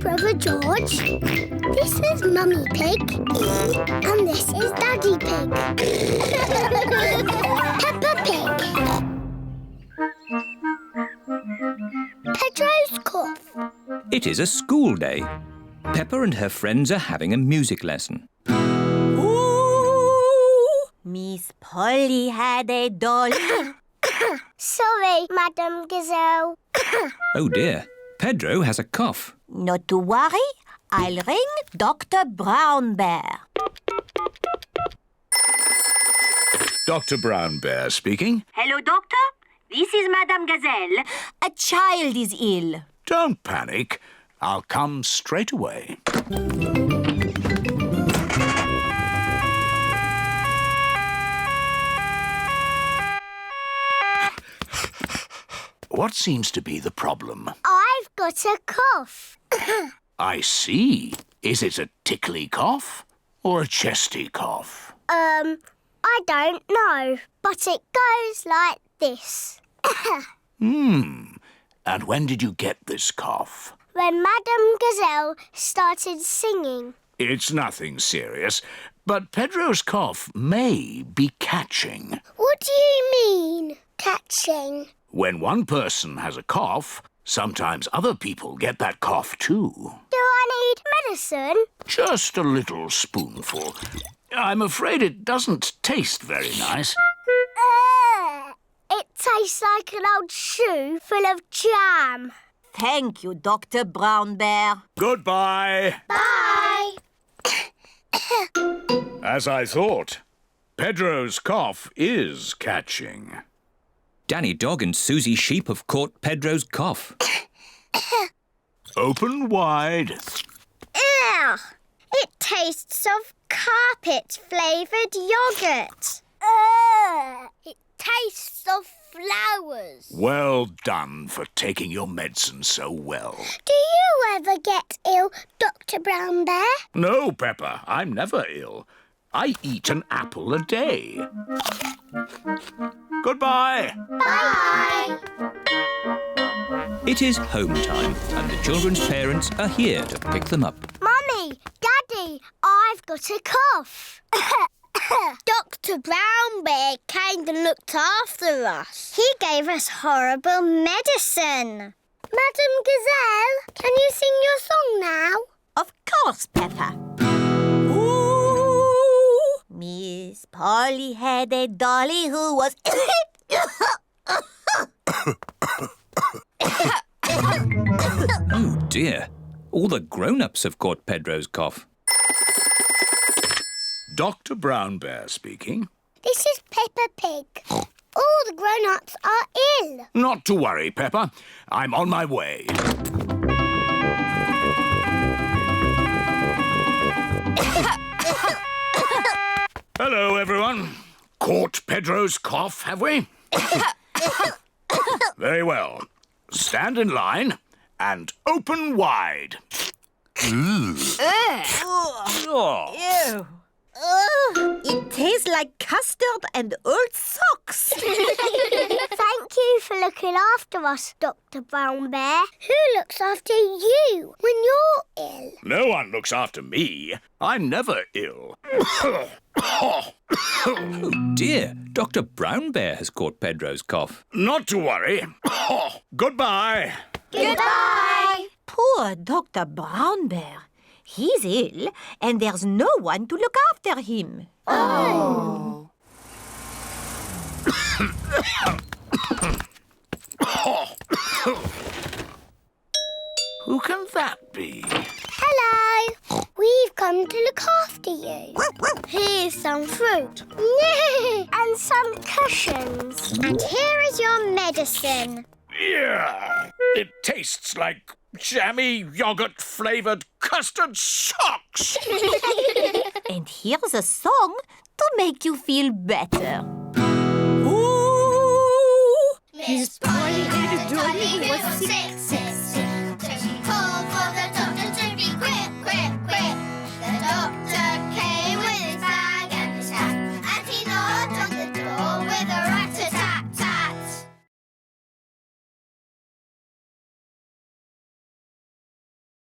Brother George. This is Mummy Pig. And this is Daddy Pig. Peppa Pig. Pedro's cough. It is a school day. Peppa and her friends are having a music lesson. Ooh, Miss Polly had a doll. Sorry, Madam Gazelle. Oh dear, Pedro has a cough. Not to worry, I'll ring Dr. Brownbear. Dr. Brownbear speaking. Hello, doctor. This is Madame Gazelle. A child is ill. Don't panic. I'll come straight away. What seems to be the problem? I've got a cough. I see. Is it a tickly cough or a chesty cough? I don't know, but it goes like this. And when did you get this cough? When Madame Gazelle started singing. It's nothing serious, but Pedro's cough may be catching. What do you mean, catching? When one person has a cough, sometimes other people get that cough too. Do I need medicine? Just a little spoonful. I'm afraid it doesn't taste very nice. It tastes like an old shoe full of jam. Thank you, Dr. Brownbear. Goodbye. Bye. As I thought, Pedro's cough is catching. Danny Dog and Susie Sheep have caught Pedro's cough. Open wide. Ugh! It tastes of carpet-flavoured yoghurt. It tastes of flowers. Well done for taking your medicine so well. Do you ever get ill, Dr. Brownbear? No, Peppa, I'm never ill. I eat an apple a day. Goodbye. Bye. It is home time and the children's parents are here to pick them up. Mummy, Daddy, I've got a cough. Dr. Brownbear came and looked after us. He gave us horrible medicine. Madam Gazelle, can you sing your song now? Of course, Peppa. Ooh, Miss Polly had a dolly who was... Oh dear, all the grown-ups have caught Pedro's cough. Dr. Brownbear speaking. This is Peppa Pig. All the grown-ups are ill. Not to worry, Peppa. I'm on my way. Hello, everyone. Caught Pedro's cough, have we? Very well. Stand in line and open wide. Ew. It tastes like custard and old socks. Thank you for looking after us, Dr. Brownbear. Who looks after you when you're ill? No one looks after me. I'm never ill. Oh dear, Dr. Brownbear has caught Pedro's cough. Not to worry. Goodbye. Goodbye. Poor Dr. Brownbear. He's ill and there's no one to look after him. Oh. Who can that be? Hello. We've come to look after you. Here's some fruit. And some cushions. And here is your medicine. Yeah, it tastes like jammy yogurt-flavoured custard socks. And here's a song to make you feel better.